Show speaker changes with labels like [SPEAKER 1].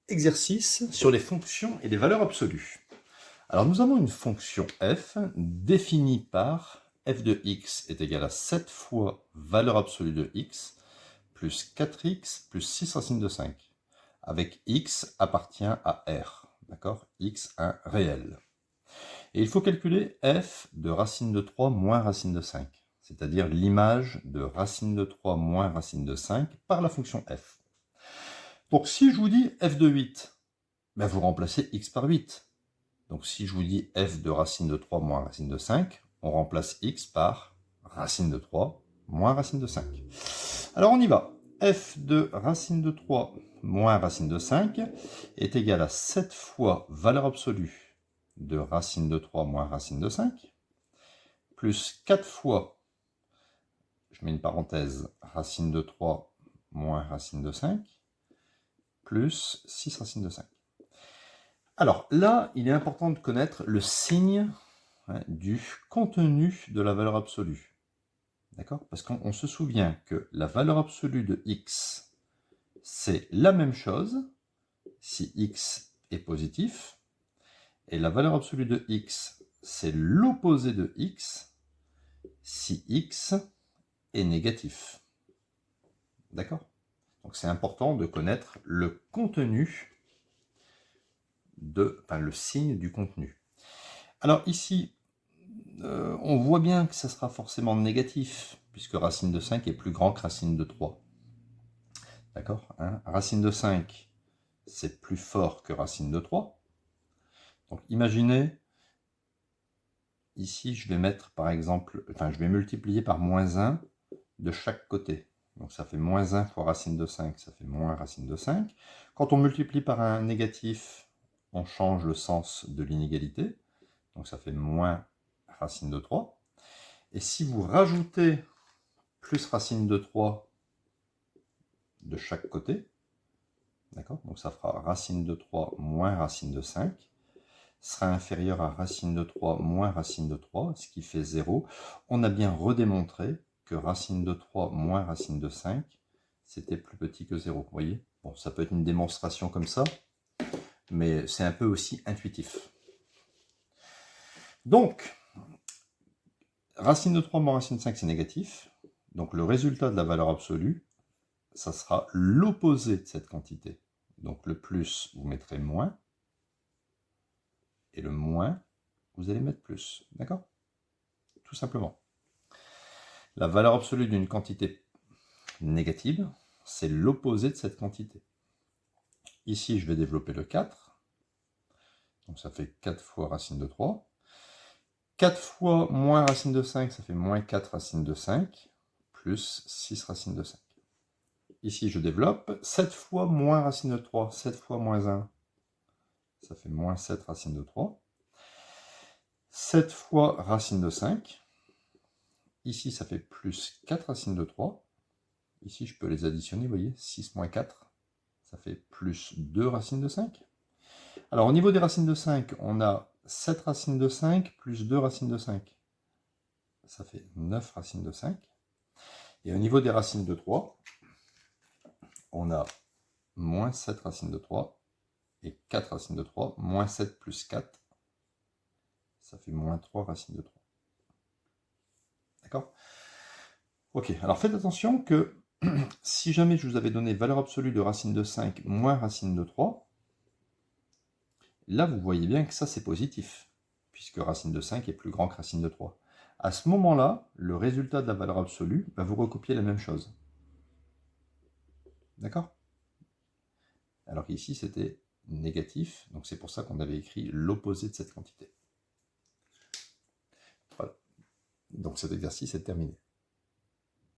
[SPEAKER 1] Exercice sur les fonctions et les valeurs absolues. Alors nous avons une fonction f définie par f de x est égal à 7 fois valeur absolue de x plus 4x plus 6 racine de 5, avec x appartient à R, d'accord? X un réel. Et il faut calculer f de racine de 3 moins racine de 5, c'est-à-dire l'image de racine de 3 moins racine de 5 par la fonction f. Donc si je vous dis f de 8, ben vous remplacez x par 8. Donc si je vous dis f de racine de 3 moins racine de 5, on remplace x par racine de 3 moins racine de 5. Alors on y va. F de racine de 3 moins racine de 5 est égal à 7 fois valeur absolue de racine de 3 moins racine de 5, plus 4 fois, je mets une parenthèse, racine de 3 moins racine de 5, plus 6 racine de 5. Alors là, il est important de connaître le signe du contenu de la valeur absolue. D'accord? Parce qu'on se souvient que la valeur absolue de x, c'est la même chose si x est positif, et la valeur absolue de x, c'est l'opposé de x si x est négatif. D'accord? Donc c'est important de connaître le contenu le signe du contenu. Alors ici, on voit bien que ça sera forcément négatif, puisque racine de 5 est plus grand que racine de 3. D'accord, hein? Racine de 5, c'est plus fort que racine de 3. Donc imaginez, ici je vais mettre par exemple, je vais multiplier par moins 1 de chaque côté. Donc ça fait moins 1 fois racine de 5, ça fait moins racine de 5. Quand on multiplie par un négatif, on change le sens de l'inégalité. Donc ça fait moins racine de 3. Et si vous rajoutez plus racine de 3 de chaque côté, d'accord, donc ça fera racine de 3 moins racine de 5, sera inférieur à racine de 3 moins racine de 3, ce qui fait 0. On a bien redémontré que racine de 3 moins racine de 5, c'était plus petit que 0. Vous voyez? Bon, ça peut être une démonstration comme ça, mais c'est un peu aussi intuitif. Donc, racine de 3 moins racine de 5, c'est négatif. Donc le résultat de la valeur absolue, ça sera l'opposé de cette quantité. Donc le plus, vous mettrez moins, et le moins, vous allez mettre plus. D'accord? Tout simplement. La valeur absolue d'une quantité négative, c'est l'opposé de cette quantité. Ici, je vais développer le 4. Donc ça fait 4 fois racine de 3. 4 fois moins racine de 5, ça fait moins 4 racine de 5, plus 6 racine de 5. Ici, je développe 7 fois moins racine de 3, 7 fois moins 1, ça fait moins 7 racine de 3. 7 fois racine de 5. Ici, ça fait plus 4 racines de 3. Ici, je peux les additionner, vous voyez, 6 moins 4, ça fait plus 2 racines de 5. Alors, au niveau des racines de 5, on a 7 racines de 5 plus 2 racines de 5. Ça fait 9 racines de 5. Et au niveau des racines de 3, on a moins 7 racines de 3 et 4 racines de 3, moins 7 plus 4, ça fait moins 3 racines de 3. D'accord? Ok, alors faites attention que si jamais je vous avais donné valeur absolue de racine de 5 moins racine de 3, là vous voyez bien que ça c'est positif, puisque racine de 5 est plus grand que racine de 3. À ce moment-là, le résultat de la valeur absolue va vous recopier la même chose. D'accord? Alors qu'ici c'était négatif, donc c'est pour ça qu'on avait écrit l'opposé de cette quantité. Voilà. Donc cet exercice est terminé.